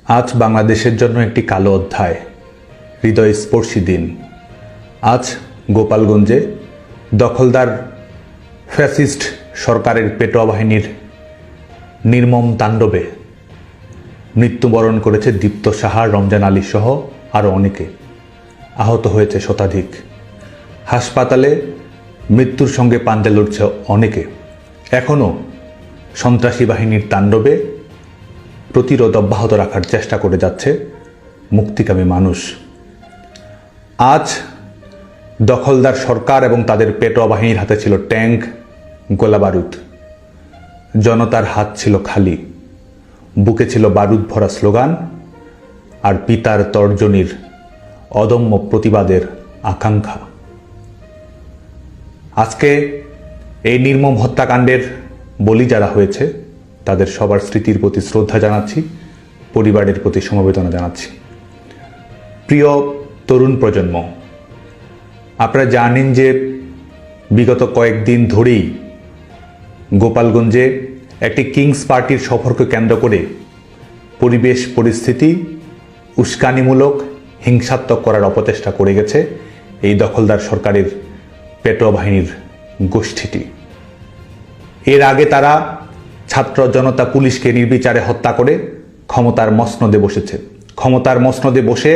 আজ বাংলাদেশের জন্য একটি কালো অধ্যায়, হৃদয়স্পর্শী দিন। আজ গোপালগঞ্জে দখলদার ফ্যাসিস্ট সরকারের পেটোয়া বাহিনীর নির্মম তাণ্ডবে মৃত্যুবরণ করেছে দীপ্ত সাহা, রমজান আলী সহ আরও অনেকে। আহত হয়েছে শতাধিক। হাসপাতালে মৃত্যুর সঙ্গে পাঞ্জা লড়ছে অনেকে। এখনও সন্ত্রাসী বাহিনীর তাণ্ডবে প্রতিরোধ অব্যাহত রাখার চেষ্টা করে যাচ্ছে মুক্তিকামী মানুষ। আজ দখলদার সরকার এবং তাদের পেটোয়া বাহিনীর হাতে ছিল ট্যাঙ্ক, গোলাবারুদ। জনতার হাত ছিল খালি, বুকে ছিল বারুদ ভরা স্লোগান আর পিতার তর্জনীর অদম্য প্রতিবাদের আকাঙ্ক্ষা। আজকে এই নির্মম হত্যাকাণ্ডের বলি যারা হয়েছে তাদের সবার স্মৃতির প্রতি শ্রদ্ধা জানাচ্ছি, পরিবারের প্রতি সমবেদনা জানাচ্ছি। প্রিয় তরুণ প্রজন্ম, আপনারা জানেন যে বিগত কয়েকদিন ধরেই গোপালগঞ্জে একটি কিংস পার্টির সফরকে কেন্দ্র করে পরিবেশ পরিস্থিতি উস্কানিমূলক, হিংসাত্মক করার অপচেষ্টা করে গেছে এই দখলদার সরকারের পেটোয়া বাহিনীর গোষ্ঠীটি। এর আগে তারা ছাত্র জনতা পুলিশকে নির্বিচারে হত্যা করে ক্ষমতার মসনদে বসেছে। ক্ষমতার মসনদে বসে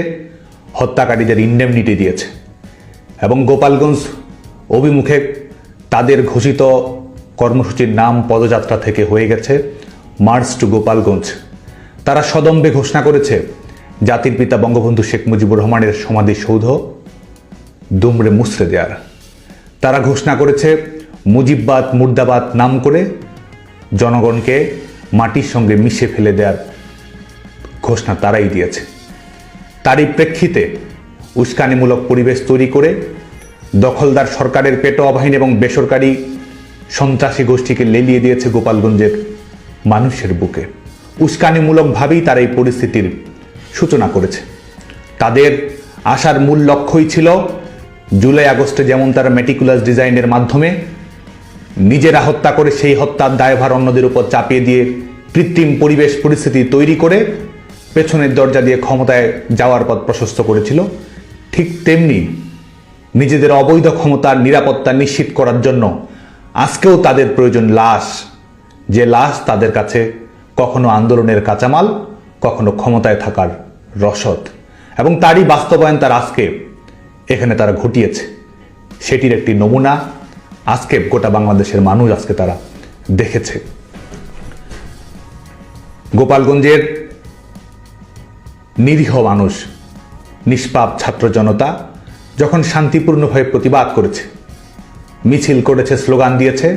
হত্যাকারীদের ইন্ডেমনিটি দিয়েছে এবং গোপালগঞ্জ অভিমুখে তাদের ঘোষিত কর্মসূচির নাম পদযাত্রা থেকে হয়ে গেছে মার্চ টু গোপালগঞ্জ। তারা সদম্ভে ঘোষণা করেছে জাতির পিতা বঙ্গবন্ধু শেখ মুজিবুর রহমানের সমাধিসৌধ দুমড়ে মুচড়ে দেওয়ার। তারা ঘোষণা করেছে মুজিববাদ মুর্দাবাদ নাম করে জনগণকে মাটির সঙ্গে মিশে ফেলে দেওয়ার ঘোষণা তারাই দিয়েছে। তারই প্রেক্ষিতে উস্কানিমূলক পরিবেশ তৈরি করে দখলদার সরকারের পেটোয়া বাহিনী এবং বেসরকারি সন্ত্রাসী গোষ্ঠীকে লেলিয়ে দিয়েছে গোপালগঞ্জের মানুষের বুকে। উস্কানিমূলকভাবেই তারা এই পরিস্থিতির সূচনা করেছে। তাদের আসার মূল লক্ষ্যই ছিল জুলাই আগস্টে যেমন তারা মেটিকুলাস ডিজাইনের মাধ্যমে নিজেরা হত্যা করে সেই হত্যার দায়ভার অন্যদের উপর চাপিয়ে দিয়ে কৃত্রিম পরিবেশ পরিস্থিতি তৈরি করে পেছনের দরজা দিয়ে ক্ষমতায় যাওয়ার পথ প্রশস্ত করেছিল, ঠিক তেমনি নিজেদের অবৈধ ক্ষমতার নিরাপত্তা নিশ্চিত করার জন্য আজকেও তাদের প্রয়োজন লাশ, যে লাশ তাদের কাছে কখনো আন্দোলনের কাঁচামাল, কখনো ক্ষমতায় থাকার রসদ, এবং তারই বাস্তবায়ন তার আজকে এখানে তারা ঘটিয়েছে। সেটির একটি নমুনা আজকে গোটা বাংলাদেশের মানুষ আজকে তারা দেখেছে। গোপালগঞ্জের নিরীহ মানুষ, নিষ্পাপ ছাত্র জনতা যখন শান্তিপূর্ণভাবে প্রতিবাদ করেছে, মিছিল করেছে, স্লোগান দিয়েছে,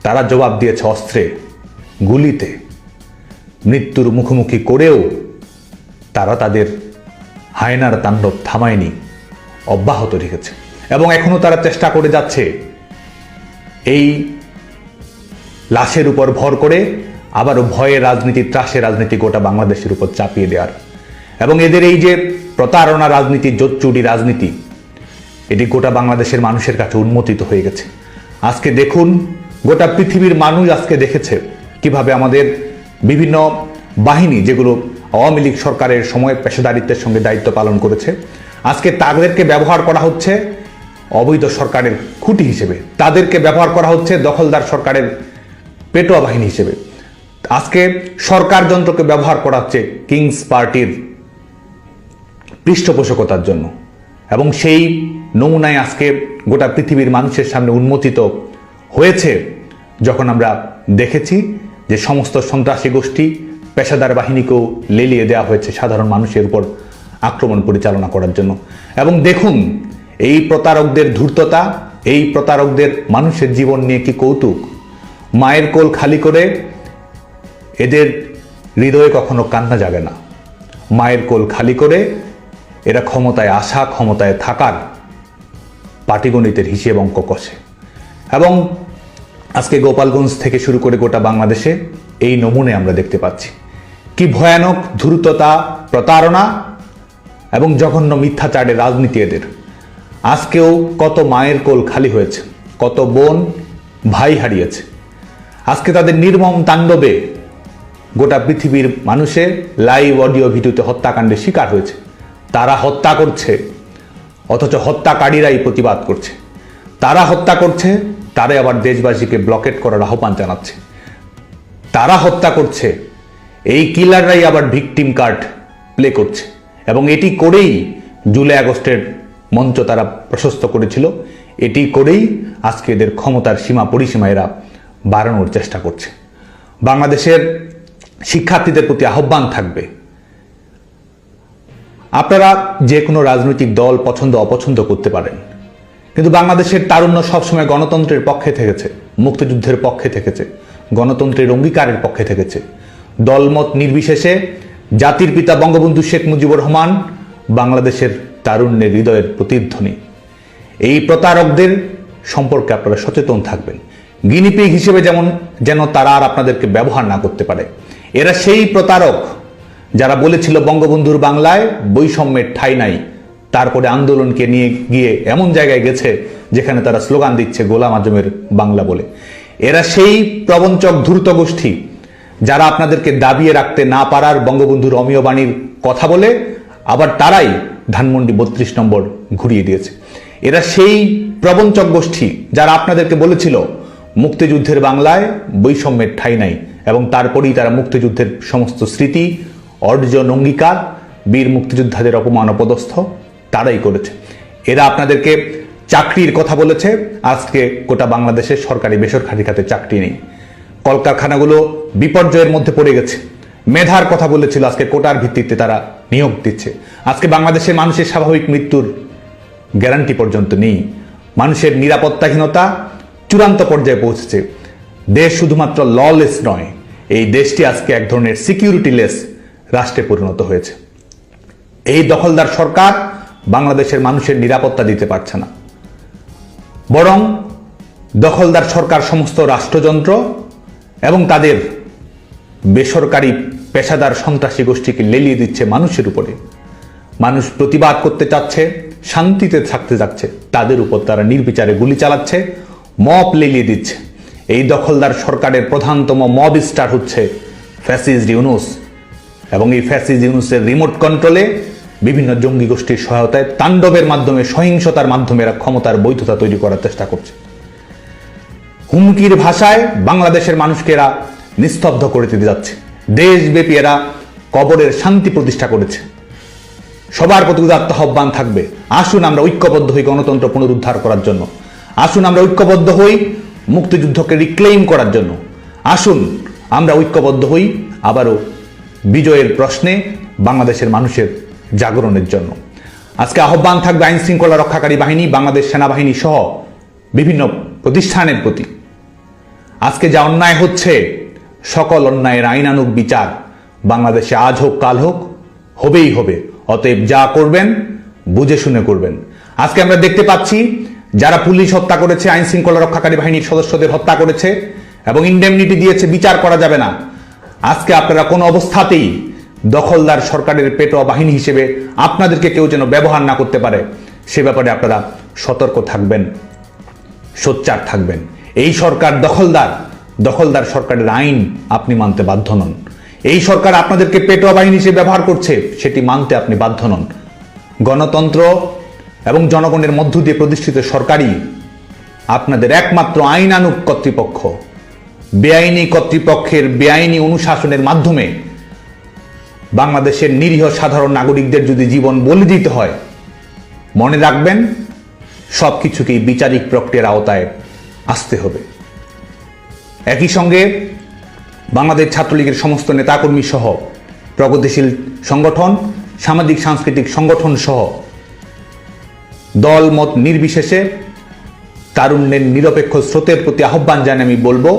তারা জবাব দিয়েছে অস্ত্রে, গুলিতে। মৃত্যুর মুখোমুখি করেও তারা তাদের হায়নার তাণ্ডব থামায়নি, অব্যাহত রেখেছে এবং এখনো তারা চেষ্টা করে যাচ্ছে এই লাশের উপর ভর করে আবারও ভয়ের রাজনীতি, ত্রাসের রাজনীতি গোটা বাংলাদেশের উপর চাপিয়ে দেওয়ার। এবং এদের এই যে প্রতারণা রাজনীতি, জোচ্চুরি রাজনীতি, এটি গোটা বাংলাদেশের মানুষের কাছে উন্মোচিত হয়ে গেছে। আজকে দেখুন, গোটা পৃথিবীর মানুষ আজকে দেখেছে কিভাবে আমাদের বিভিন্ন বাহিনী, যেগুলো আওয়ামী লীগ সরকারের সময় পেশাদারিত্বের সঙ্গে দায়িত্ব পালন করেছে, আজকে তাদেরকে ব্যবহার করা হচ্ছে অবৈধ সরকারের খুঁটি হিসেবে, তাদেরকে ব্যবহার করা হচ্ছে দখলদার সরকারের পেটোয়া বাহিনী হিসেবে। আজকে সরকার যন্ত্রকে ব্যবহার করা হচ্ছে কিংস পার্টির পৃষ্ঠপোষকতার জন্য, এবং সেই নমুনায় আজকে গোটা পৃথিবীর মানুষের সামনে উন্মোচিত হয়েছে যখন আমরা দেখেছি যে সমস্ত সন্ত্রাসী গোষ্ঠী, পেশাদার বাহিনীকেও লেলিয়ে দেওয়া হয়েছে সাধারণ মানুষের উপর আক্রমণ পরিচালনা করার জন্য। এবং দেখুন এই প্রতারকদের ধূর্ততা, এই প্রতারকদের মানুষের জীবন নিয়ে কি কৌতুক। মায়ের কোল খালি করে এদের হৃদয়ে কখনো কান্না জাগে না। মায়ের কোল খালি করে এরা ক্ষমতায় আসা, ক্ষমতায় থাকার পাটিগণিতের হিসেব অঙ্ক কষে। এবং আজকে গোপালগঞ্জ থেকে শুরু করে গোটা বাংলাদেশে এই নমুনে আমরা দেখতে পাচ্ছি কি ভয়ানক ধূর্ততা, প্রতারণা এবং জঘন্য মিথ্যাচারের রাজনীতি এদের। আজকেও কত মায়ের কোল খালি হয়েছে, কত বোন ভাই হারিয়েছে। আজকে তাদের নির্মম তাণ্ডবে গোটা পৃথিবীর মানুষের লাইভ অডিও ভিডিওতে হত্যাকাণ্ডের শিকার হয়েছে। তারা হত্যা করছে, অথচ হত্যাকারীরাই প্রতিবাদ করছে। তারা হত্যা করছে, তারাই আবার দেশবাসীকে ব্লকেট করার আহ্বান জানাচ্ছে। তারা হত্যা করছে, এই কিলাররাই আবার ভিকটিম কার্ড প্লে করছে, এবং এটি করেই জুলাই আগস্টের মঞ্চ তারা প্রশস্ত করেছিল। এটি করেই আজকে এদের ক্ষমতার সীমা পরিসীমা এরা বাড়ানোর চেষ্টা করছে। বাংলাদেশের শিক্ষার্থীদের প্রতি আহ্বান থাকবে, আপনারা যে কোনো রাজনৈতিক দল পছন্দ অপছন্দ করতে পারেন, কিন্তু বাংলাদেশের তারুণ্য সবসময় গণতন্ত্রের পক্ষে থেকেছে, মুক্তিযুদ্ধের পক্ষে থেকেছে, গণতন্ত্রের অঙ্গীকারের পক্ষে থেকেছে। দলমত নির্বিশেষে জাতির পিতা বঙ্গবন্ধু শেখ মুজিবুর রহমান বাংলাদেশের তারুণ্যের হৃদয়ের প্রতিধ্বনি। এই প্রতারকদের সম্পর্কে আপনারা সচেতন থাকবেন, গিনিপিগ হিসেবে যেন তারা আর আপনাদেরকে ব্যবহার না করতে পারে। এরা সেই প্রতারক যারা বলেছিল বঙ্গবন্ধুর বাংলায় বৈষম্যের ঠাঁই নাই, তারপরে আন্দোলনকে নিয়ে গিয়ে এমন জায়গায় গেছে যেখানে তারা স্লোগান দিচ্ছে গোলাম আজমের বাংলা বলে। এরা সেই প্রবঞ্চক ধূর্ত গোষ্ঠী যারা আপনাদেরকে দাবিয়ে রাখতে না পারার বঙ্গবন্ধুর অমীয় বাণীর কথা বলে আবার তারাই ধানমন্ডি 32 নম্বর ঘুরিয়ে দিয়েছে। এরা সেই প্রবঞ্চক গোষ্ঠী যারা আপনাদেরকে বলেছিল মুক্তিযুদ্ধের বাংলায় বৈষম্যের ঠাঁই নাই, এবং তারপরেই তারা মুক্তিযুদ্ধের সমস্ত স্মৃতি, অর্জন, অঙ্গীকার, বীর মুক্তিযোদ্ধাদের অপমান অপদস্থ তারাই করেছে। এরা আপনাদেরকে চাকরির কথা বলেছে, আজকে গোটা বাংলাদেশের সরকারি বেসরকারি খাতে চাকরি নেই, কলকারখানাগুলো বিপর্যয়ের মধ্যে পড়ে গেছে। মেধার কথা বলেছিল, আজকে কোটার ভিত্তিতে তারা নিয়োগ দিচ্ছে। আজকে বাংলাদেশের মানুষের স্বাভাবিক মৃত্যুর গ্যারান্টি পর্যন্ত নেই। মানুষের নিরাপত্তাহীনতা চূড়ান্ত পর্যায়ে পৌঁছেছে। দেশ শুধুমাত্র ললেস নয়, এই দেশটি আজকে এক ধরনের সিকিউরিটিলেস রাষ্ট্রে পরিণত হয়েছে। এই দখলদার সরকার বাংলাদেশের মানুষের নিরাপত্তা দিতে পারছে না, বরং দখলদার সরকার সমস্ত রাষ্ট্রযন্ত্র এবং তাদের বেসরকারি পেশাদার সন্ত্রাসী গোষ্ঠীকে লেলিয়ে দিচ্ছে মানুষের উপরে। মানুষ প্রতিবাদ করতে চাচ্ছে, শান্তিতে থাকতে যাচ্ছে, তাদের উপর তারা নির্বিচারে গুলি চালাচ্ছে, মব লেলিয়ে দিচ্ছে। এই দখলদার সরকারের প্রধানতম মব স্টার হচ্ছে ফ্যাসিস্ট ইউনূস, এবং এই ফ্যাসিস্ট ইউনূসের রিমোট কন্ট্রোলে বিভিন্ন জঙ্গি গোষ্ঠীর সহায়তায় তাণ্ডবের মাধ্যমে, সহিংসতার মাধ্যমে এরা ক্ষমতার বৈধতা তৈরি করার চেষ্টা করছে। হুমকির ভাষায় বাংলাদেশের মানুষকে এরা নিস্তব্ধ করে দিতে যাচ্ছে। দেশব্যাপী এরা কবরের শান্তি প্রতিষ্ঠা করেছে। সবার প্রতি উদাত্ত আহ্বান থাকবে, আসুন আমরা ঐক্যবদ্ধ হই গণতন্ত্র পুনরুদ্ধার করার জন্য। আসুন আমরা ঐক্যবদ্ধ হই মুক্তিযুদ্ধকে রিক্লেইম করার জন্য। আসুন আমরা ঐক্যবদ্ধ হই আবারও বিজয়ের প্রশ্নে বাংলাদেশের মানুষের জাগরণের জন্য। আজকে আহ্বান থাকবে আইন শৃঙ্খলা রক্ষাকারী বাহিনী, বাংলাদেশ সেনাবাহিনী সহ বিভিন্ন প্রতিষ্ঠানের প্রতি। আজকে যা অন্যায় হচ্ছে, সকল অন্যায়ের আইনানুগ বিচার বাংলাদেশে আজ হোক কাল হোক হবেই হবে। অতএব যা করবেন বুঝে শুনে করবেন। আজকে আমরা দেখতে পাচ্ছি যারা পুলিশ হত্যা করেছে, আইন শৃঙ্খলা রক্ষাকারী বাহিনীর সদস্যদের হত্যা করেছে এবং ইন্ডেমনিটি দিয়েছে, বিচার করা যাবে না। আজকে আপনারা কোনো অবস্থাতেই দখলদার সরকারের পেটোয়া বাহিনী হিসেবে আপনাদেরকে কেউ যেন ব্যবহার না করতে পারে, সে ব্যাপারে আপনারা সতর্ক থাকবেন, সোচ্চার থাকবেন। এই সরকার দখলদার সরকারের আইন আপনি মানতে বাধ্য নন। এই সরকার আপনাদেরকে পেটোয়া বাহিনী হিসেবে ব্যবহার করছে, সেটি মানতে আপনি বাধ্য নন। গণতন্ত্র এবং জনগণের মধ্য দিয়ে প্রতিষ্ঠিত সরকারই আপনাদের একমাত্র আইনানুগ কর্তৃপক্ষ। বেআইনি কর্তৃপক্ষের বেআইনি অনুশাসনের মাধ্যমে বাংলাদেশের নিরীহ সাধারণ নাগরিকদের যদি জীবন বলি দিতে হয়, মনে রাখবেন সবকিছুকেই বিচারিক প্রক্রিয়ার আওতায় আসতে হবে। একই সঙ্গে বাংলাদেশ ছাত্রলীগের সমস্ত নেতাকর্মী সহ প্রগতিশীল সংগঠন, সামাজিক সাংস্কৃতিক সংগঠন সহ দল মত নির্বিশেষে তারুণ্যের নিরপেক্ষ স্রোতের প্রতি আহ্বান জানিয়ে আমি বলবো,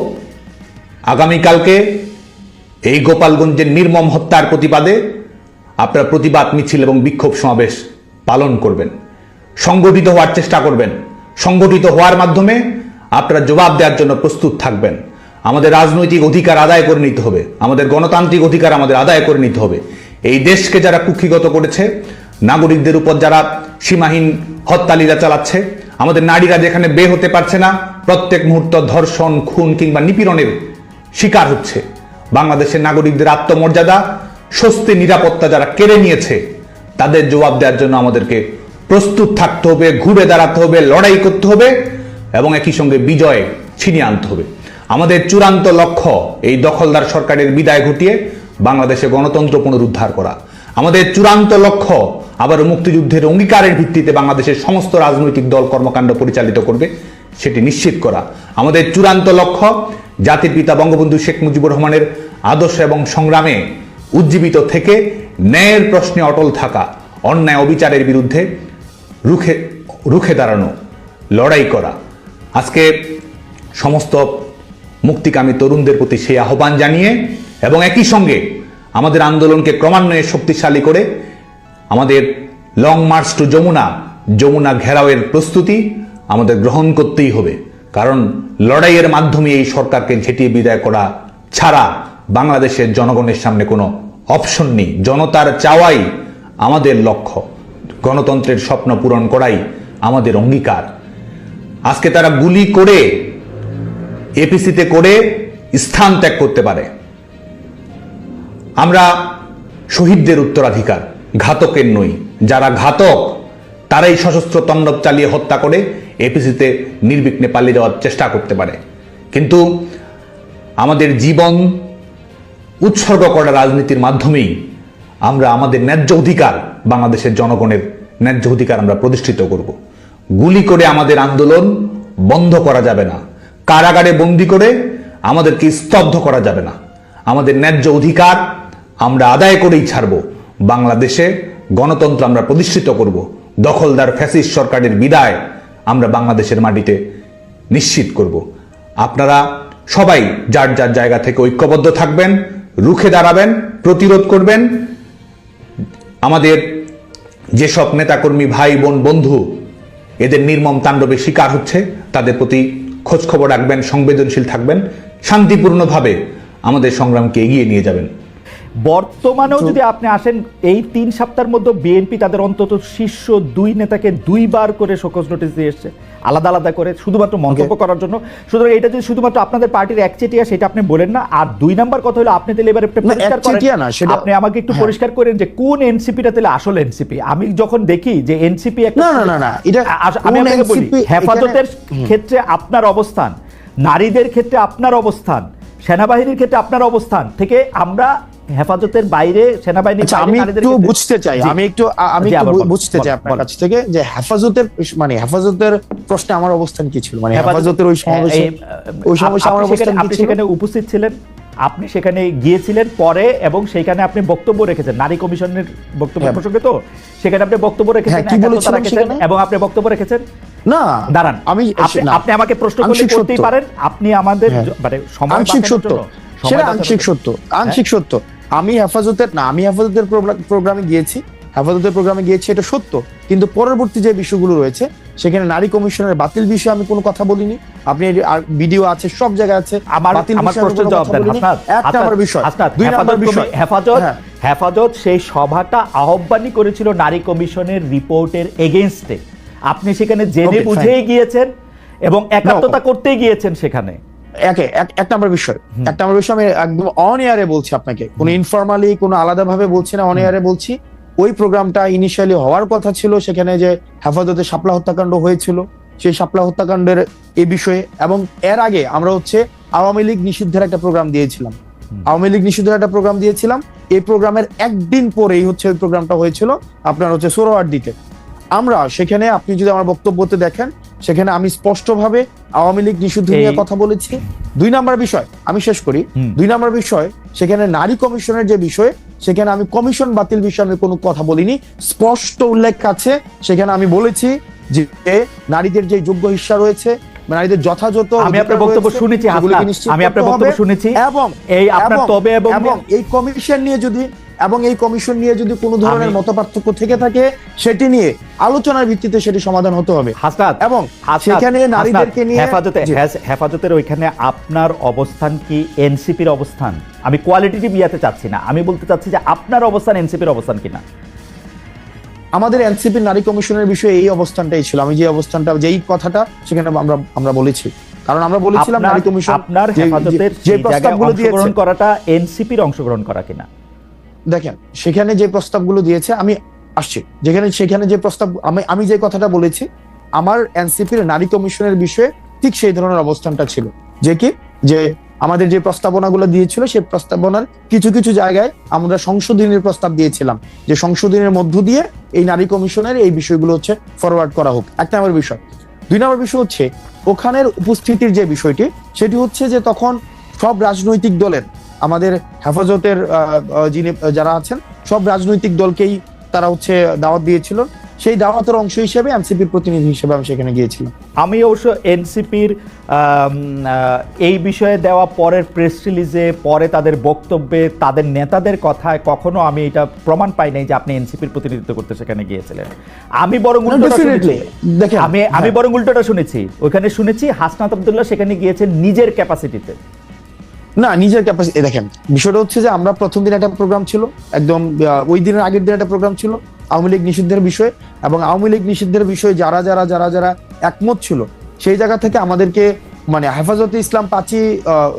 আগামীকালকে এই গোপালগঞ্জের নির্মম হত্যার প্রতিবাদে আপনারা প্রতিবাদ মিছিল এবং বিক্ষোভ সমাবেশ পালন করবেন, সংগঠিত হওয়ার চেষ্টা করবেন। সংগঠিত হওয়ার মাধ্যমে আপনারা জবাব দেওয়ার জন্য প্রস্তুত থাকবেন। আমাদের রাজনৈতিক অধিকার আদায় করে নিতে হবে, আমাদের গণতান্ত্রিক অধিকার আমাদের আদায় করে নিতে হবে। এই দেশকে যারা কুক্ষিগত করেছে, নাগরিকদের উপর যারা সীমাহীন হত্যালীলা চালাচ্ছে, আমাদের নারীরা যেখানে বের হতে পারছে না, প্রত্যেক মুহূর্ত ধর্ষণ, খুন কিংবা নিপীড়নের শিকার হচ্ছে, বাংলাদেশের নাগরিকদের আত্মমর্যাদা, স্বস্তি, নিরাপত্তা যারা কেড়ে নিয়েছে, তাদের জবাব দেওয়ার জন্য আমাদেরকে প্রস্তুত থাকতে হবে, ঘুরে দাঁড়াতে হবে, লড়াই করতে হবে এবং একই সঙ্গে বিজয় ছিনিয়ে আনতে হবে। আমাদের চূড়ান্ত লক্ষ্য এই দখলদার সরকারের বিদায় ঘটিয়ে বাংলাদেশে গণতন্ত্র পুনরুদ্ধার করা। আমাদের চূড়ান্ত লক্ষ্য আবার মুক্তিযুদ্ধের অঙ্গীকারের ভিত্তিতে বাংলাদেশের সমস্ত রাজনৈতিক দল কর্মকাণ্ড পরিচালিত করবে সেটি নিশ্চিত করা। আমাদের চূড়ান্ত লক্ষ্য জাতির পিতা বঙ্গবন্ধু শেখ মুজিবুর রহমানের আদর্শ এবং সংগ্রামে উজ্জীবিত থেকে ন্যায়ের প্রশ্নে অটল থাকা, অন্যায় অবিচারের বিরুদ্ধে রুখে দাঁড়ানো, লড়াই করা। আজকে সমস্ত মুক্তিকামী তরুণদের প্রতি সেই আহ্বান জানিয়ে এবং একই সঙ্গে আমাদের আন্দোলনকে ক্রমান্বয়ে শক্তিশালী করে আমাদের লং মার্চ টু যমুনা ঘেরাওয়ের প্রস্তুতি আমাদের গ্রহণ করতেই হবে। কারণ লড়াইয়ের মাধ্যমে এই সরকারকে ঝেঁটিয়ে বিদায় করা ছাড়া বাংলাদেশের জনগণের সামনে কোনো অপশন নেই। জনতার চাওয়াই আমাদের লক্ষ্য, গণতন্ত্রের স্বপ্ন পূরণ করাই আমাদের অঙ্গীকার। আজকে তারা গুলি করে এপিসিতে করে স্থান ত্যাগ করতে পারে। আমরা শহীদদের উত্তরাধিকার, ঘাতকের নই। যারা ঘাতক তারাই সশস্ত্র তাণ্ডব চালিয়ে হত্যা করে এপিসিতে নির্বিঘ্নে পালিয়ে যাওয়ার চেষ্টা করতে পারে। কিন্তু আমাদের জীবন উৎসর্গ করা রাজনীতির মাধ্যমেই আমরা আমাদের ন্যায্য অধিকার, বাংলাদেশের জনগণের ন্যায্য অধিকার আমরা প্রতিষ্ঠিত করব। গুলি করে আমাদের আন্দোলন বন্ধ করা যাবে না, কারাগারে বন্দি করে আমাদেরকে স্তব্ধ করা যাবে না। আমাদের ন্যায্য অধিকার আমরা আদায় করেই ছাড়ব। বাংলাদেশে গণতন্ত্র আমরা প্রতিষ্ঠিত করব। দখলদার ফ্যাসিস্ট সরকারের বিদায় আমরা বাংলাদেশের মাটিতে নিশ্চিত করব। আপনারা সবাই যার যার জায়গা থেকে ঐক্যবদ্ধ থাকবেন, রুখে দাঁড়াবেন, প্রতিরোধ করবেন। আমাদের যেসব নেতাকর্মী, ভাই বোন, বন্ধু এদের নির্মম তাণ্ডবে শিকার হচ্ছে তাদের প্রতি খোঁজ খবর রাখবেন, সংবেদনশীল থাকবেন, শান্তিপূর্ণভাবে আমাদের সংগ্রামকে এগিয়ে নিয়ে যাবেন। বর্তমানেও যদি আপনি আসেন, এই 3 সপ্তাহের মধ্যে বিএনপি তাদের অন্তত শীর্ষ 2 নেতাকে 2 বার করে শোকজ নোটিশ দিয়ে এসছে, আলাদা আলাদা করে, শুধুমাত্র মন্তব্য করার জন্য। সুতরাং এটা যদি শুধুমাত্র আপনাদের পার্টির একচেটিয়া, সেটা আপনি বলেন না। আর 2 নাম্বার কথা হলো, আপনি তাহলে এবারে পরিষ্কার করেন, আপনি আমাকে একটু পরিষ্কার করেন যে কোন এনসিপিটা তাহলে আসল এনসিপি। আমি যখন দেখি যে এনসিপি একটা, আমি আপনাকে বলি, হেফাজতের ক্ষেত্রে আপনার অবস্থান, নারীদের ক্ষেত্রে আপনার অবস্থান, সেনাবাহিনীর ক্ষেত্রে আপনার অবস্থান থেকে আমরা হেফাজতের বাইরে, সেনাবাহিনী, আমি একটু বুঝতে চাই আপনার কাছ থেকে যে হেফাজতের প্রশ্নে আমার অবস্থান কি ছিল, মানে হেফাজতের ওই সমাবেশে আমার অবস্থান কি ছিল? আপনি সেখানে উপস্থিত ছিলেন, আপনি সেখানে গিয়েছিলেন পরে, এবং সেখানে আপনি বক্তব্য রেখেছেন নারী কমিশনের বক্তব্য প্রসঙ্গে। তো সেখানে আপনি বক্তব্য রেখেছেন এবং আপনি বক্তব্য রেখেছেন না, দাঁড়ান, আপনি আমাকে প্রশ্ন করতেই পারেন। আপনি আমাদের মানে আংশিক সত্য, সেটা আংশিক সত্য। আমি হেফাজতের প্রোগ্রামে গিয়েছি, এটা সত্য, কিন্তু পরবর্তী যে বিষয়গুলো রয়েছে সেখানে নারী কমিশনের বাতিল বিষয়ে আমি কোনো কথা বলিনি। আপনি ভিডিও আছে, সব জায়গায় আছে। আমার প্রশ্নের জবাব দেন। একটা আমার বিষয়, দুই নম্বর বিষয়, হেফাজত সেই সভাটা আহ্বানই করেছিল নারী কমিশনের রিপোর্টের এগেইনস্টে। আপনি সেখানে জেনে বুঝেই গিয়েছেন এবং একাত্মতা করতেই গিয়েছেন সেখানে। এক নম্বর বিষয় আমি একদম অন এয়ারে বলছি আপনাকে, কোনো ইনফরমালি, কোনো আলাদাভাবে বলছি না, অন এয়ারে বলছি। ওই প্রোগ্রামটা ইনিশিয়ালি হওয়ার কথা ছিল, সেখানে যে হেফাজতে শাপলা হত্যাকাণ্ড হয়েছিল, সেই শাপলা হত্যাকাণ্ডের এই বিষয়ে, এবং এর আগে আমরা আওয়ামী লীগ নিষিদ্ধের একটা প্রোগ্রাম দিয়েছিলাম। এই প্রোগ্রামের একদিন পরেই ওই প্রোগ্রামটা হয়েছিল আপনার সোহরাওয়ার্দীতে। আমরা সেখানে, আপনি যদি আমার বক্তব্যতে দেখেন, সেখানে আমি স্পষ্টভাবে আওয়ামী লীগ নিষিদ্ধ নিয়ে কথা বলেছি। 2 নম্বর বিষয়, আমি শেষ করি। 2 নম্বর বিষয়, সেখানে নারী কমিশনের যে বিষয়, সেখানে আমি কমিশন বাতিল বিষয়ে আমি কোনো কথা বলিনি। স্পষ্ট উল্লেখ আছে, সেখানে আমি বলেছি যে নারীদের যে যোগ্য হিস্সা রয়েছে, নারীদের যথাযথ, আমি আপনার বক্তব্য শুনেছি, এবং এই কমিশন নিয়ে যদি কোনো ধরনের মতপার্থক্য থেকে থাকে, সেটি নিয়ে আলোচনার ভিত্তিতে সেটি সমাধান হতে হবে। এবং সেখানে নারীদেরকে নিয়ে হেফাজতের ওইখানে আপনার অবস্থান কি এনসিপির অবস্থান? আমি কোয়ালিটেটিভ ইয়াতে চাচ্ছি না, আমি বলতে চাচ্ছি যে আপনার অবস্থান এনসিপির অবস্থান কিনা। আমাদের এনসিপির নারী কমিশনের বিষয়ে এই অবস্থানটাই ছিল। আমি যেই কথাটা সেখানে আমরা বলেছি। কারণ আমরা বলেছিলাম নারী কমিশন আপনার হেফাজতের যে সেই জায়গায় প্রস্তাবগুলো দিয়েছে, অংশগ্রহণ করাটা এনসিপির অংশগ্রহণ করা কিনা? দেখেন সেখানে যে প্রস্তাবগুলো দিয়েছে, আমি আসছি সেখানে যে প্রস্তাব, আমি যে কথাটা বলেছি, আমার এনসিপির নারী কমিশনের বিষয়ে ঠিক সেই ধরনের অবস্থানটা ছিল, যে আমাদের যে প্রস্তাবনাগুলো দিয়েছিল সেই প্রস্তাবনার কিছু কিছু জায়গায় আমরা সংশোধনের প্রস্তাব দিয়েছিলাম, যে সংশোধনের মধ্য দিয়ে এই নারী কমিশনের এই বিষয়গুলো হচ্ছে ফরওয়ার্ড করা হোক। এক নম্বর বিষয়। 2 নম্বর বিষয় হচ্ছে ওখানের উপস্থিতির যে বিষয়টি, সেটি হচ্ছে যে তখন সব রাজনৈতিক দলের, আমাদের হেফাজতের যিনি যারা আছেন সব রাজনৈতিক দলকেই তারা হচ্ছে দাওয়াত দিয়েছিল। সেই দাওয়াতের অংশ হিসেবে এনসিপির প্রতিনিধি হিসেবে আমি সেখানে গিয়েছিলাম। আমি অবশ্য এনসিপির এই বিষয়ে দেওয়া পরের প্রেস রিলিজে, পরে তাদের বক্তব্যে, তাদের নেতাদের কথায় কখনো আমি এটা প্রমাণ পাই নাই যে আপনি এনসিপির প্রতিনিধিত্ব করতে সেখানে গিয়েছিলেন। আমি বরং উল্টোটা শুনেছি। দেখেন আমি বরং উল্টোটা শুনেছি, ওখানে শুনেছি হাসনাত আব্দুল্লাহ সেখানে গিয়েছেন নিজের ক্যাপাসিটিতে। না, নিজের ক্যাপাসিটি। দেখেন বিষয়টা হচ্ছে যে আমরা প্রথম দিন একটা প্রোগ্রাম ছিল, একদম ওই দিনের আগের দিন একটা প্রোগ্রাম ছিল আওয়ামী লীগ নিষিদ্ধের বিষয়ে, এবং আওয়ামী লীগ নিষিদ্ধের বিষয়ে যারা যারা যারা যারা একমত ছিল সেই জায়গা থেকে আমাদেরকে মানে হেফাজতে ইসলাম পাঁচি,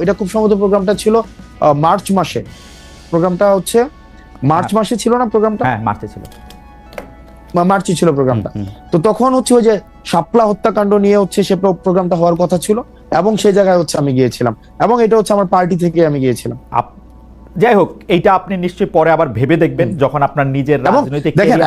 এটা খুব সম্ভবত প্রোগ্রামটা ছিল মার্চ মাসে, প্রোগ্রামটা হচ্ছে মার্চ মাসে ছিল না প্রোগ্রামটা? হ্যাঁ, মার্চে ছিল, মার্চে ছিল প্রোগ্রামটা। তো তখন হচ্ছে ওই যে শাপলা হত্যাকাণ্ড নিয়ে হচ্ছে সে প্রোগ্রামটা হওয়ার কথা ছিল, এবং সেই জায়গায় হচ্ছে আমি গিয়েছিলাম, এবং এটা হচ্ছে আমার পার্টি থেকে আমি গিয়েছিলাম। যাই হোক, এইটা আপনি নিশ্চয়ই পরে আবার ভেবে দেখবেন যখন আপনার নিজের রাজনৈতিক দেখেন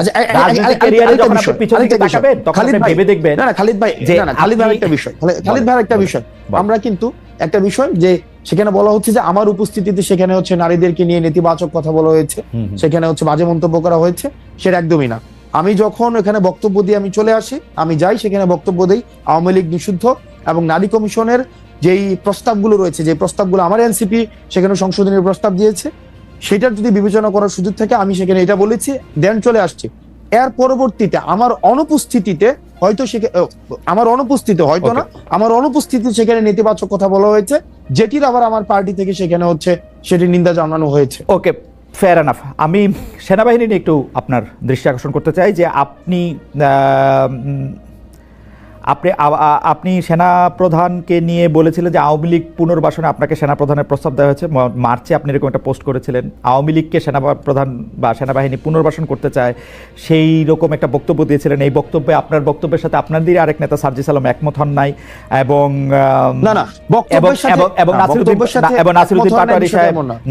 ক্যারিয়ারে যখন আপনি পিছনে দিকে তাকাবেন তখন আপনি ভেবে দেখবেন। না খালিদ ভাই, খালিদ ভাই একটা বিষয়, খালিদ ভাই একটা বিষয়, আমরা কিন্তু একটা বিষয় যে সেখানে বলা হচ্ছে যে আমার উপস্থিতিতে সেখানে হচ্ছে নারীদেরকে নিয়ে নেতিবাচক কথা বলা হয়েছে, সেখানে হচ্ছে বাজে মন্তব্য করা হয়েছে, সেটা একদমই না। আমি যখন এখানে বক্তব্য দিয়ে আমি চলে আসি, আমি যাই সেখানে বক্তব্য দেই আওয়ামী লীগ নিষিদ্ধ এবং নারী কমিশনের যেই প্রস্তাবগুলো রয়েছে, যে প্রস্তাবগুলো আমার এনসিপি সেখানে সংশোধনের প্রস্তাব দিয়েছে, সেটার যদি বিবেচনা করার সুযোগ থাকে আমি সেখানে এটা বলেছি, দেন চলে আসছি। এর পরবর্তীতে আমার অনুপস্থিতিতে হয়তো আমার অনুপস্থিতিতে সেখানে নেতিবাচক কথা বলা হয়েছে, যেটির আবার আমার পার্টি থেকে সেখানে হচ্ছে সেটি নিন্দা জানানো হয়েছে। ওকে, ফেয়ার এনাফ। আমি সেনাবাহিনী নিয়ে একটু আপনার দৃষ্টি আকর্ষণ করতে চাই যে আপনি সেনাপ্রধানকে নিয়ে বলেছিলেন যে আওয়ামী লীগ পুনর্বাসনে আপনাকে সেনাপ্রধানের প্রস্তাব দেওয়া হয়েছে। মার্চে আপনি এরকম একটা পোস্ট করেছিলেন, আওয়ামী লীগকে সেনাপ্রধান বা সেনাবাহিনী পুনর্বাসন করতে চায়, সেই রকম একটা বক্তব্য দিয়েছিলেন। এই বক্তব্যে, আপনার বক্তব্যের সাথে আপনাদেরই আরেক নেতা সার্জিস আলম একমত হন নাই, এবং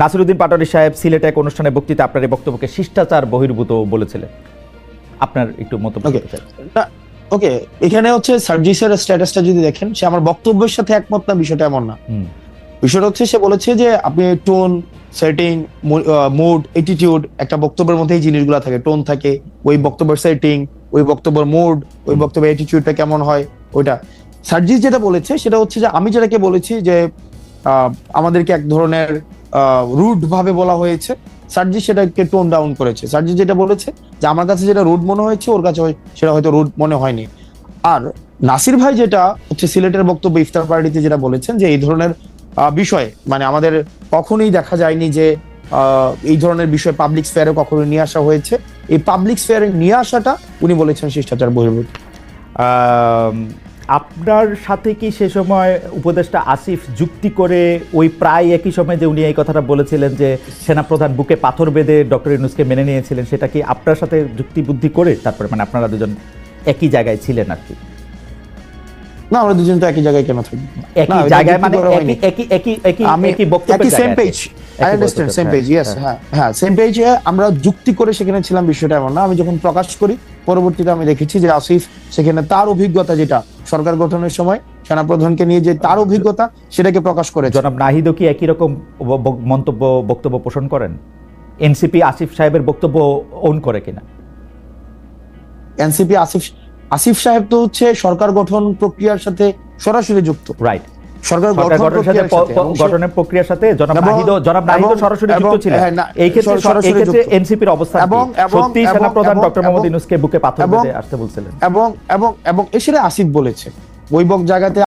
নাসিরুদ্দিন পাটোয়ারী সাহেব সিলেটে এক অনুষ্ঠানে বক্তৃতা আপনার এই বক্তব্যকে শিষ্টাচার বহির্ভূত বলেছিলেন। আপনার একটু মন্তব্য করতে চাই। ওকে, এখানে হচ্ছে সার্জিসের স্ট্যাটাসটা যদি দেখেন, সে আমার বক্তব্যের সাথে একমত না, বিষয়টা এমন না। বিষয়টা হচ্ছে সে বলেছে যে আপনি টোন, সেটিং, মুড, অ্যাটিটিউড, একটা বক্তব্যের মধ্যে এই জিনিসগুলো থাকে, টোন থাকে, ওই বক্তব্যের সেটিং, ওই বক্তব্যের মুড, ওই বক্তব্যের অ্যাটিটিউডটা কেমন হয়, ওইটা সার্জিস যেটা বলেছে সেটা হচ্ছে যে আমি যেটাকে বলেছি যে আমাদেরকে এক ধরনের রুড ভাবে বলা হয়েছে, সার্জিস সেটাকে টোন ডাউন করেছে। সার্জিস যেটা বলেছে যে আমার কাছে যেটা রুড মনে হয়েছে ওর কাছে সেটা হয়তো রুড মনে হয়নি। আর নাসির ভাই যেটা হচ্ছে সিলেটের বক্তব্য ইফতার পার্টিতে যেটা বলেছেন যে এই ধরনের বিষয়ে মানে আমাদের কখনোই দেখা যায়নি যে এই ধরনের বিষয় পাবলিক স্ফেয়ারে কখনো নিয়ে আসা হয়েছে, এই পাবলিক স্ফেয়ারে নিয়ে আসাটা উনি বলেছেন শিষ্টাচার বহির্ভূত। আপনার সাথে কি সে সময় উপদেষ্টা আসিফ যুক্তি করে ওই প্রায় একই সময় যে উনি এই কথাটা বলেছিলেন যে সেনাপ্রধান বুকে পাথর বেঁধে ডক্টর ইউনূসকে মেনে নিয়েছিলেন, সেটা কি আপনার সাথে যুক্তি বুদ্ধি করে তারপরে মানে আপনারা দুজন একই জায়গায় ছিলেন আর কি? না, আমরা দুজন তো একই জায়গায় কেন থাকি? একই জায়গায় মানে একই বক্তব্যের same page, I understand, same page, yes, হ্যাঁ সেম পেজে আমরা যুক্তি করে সেখানে ছিলাম, বিষয়টা এমন না। আমি যখন প্রকাশ করি পরবর্তীতে আমি দেখেছি যে আসিফ সেখানে তার অভিজ্ঞতা, যেটা সরকার গঠনের সময় সেনাপ্রধানকে নিয়ে যে তার অভিজ্ঞতা সেটাকে প্রকাশ করে। জনাব নাহিদও কি একই রকম বক্তব্য পোষণ করেন? এনসিপি আসিফ সাহেবের বক্তব্য ওন করে কিনা? এনসিপি আসিফ সাহেব তো হচ্ছে সরকার গঠন প্রক্রিয়ার সাথে সরাসরি যুক্ত, রাইট? সরকার গঠনের প্রক্রিয়ার সাথে জনাব নাহিদও সরাসরি যুক্ত ছিলেন। এই ক্ষেত্রে এনসিপির অবস্থান সত্যি সেনাপ্রধান ডক্টর মোহাম্মদ ইউনূসকে বুকে পাথর বেঁধে আসতে বলছিলেন, এবং এসে আসিফ বলেছে ওই জায়গাতে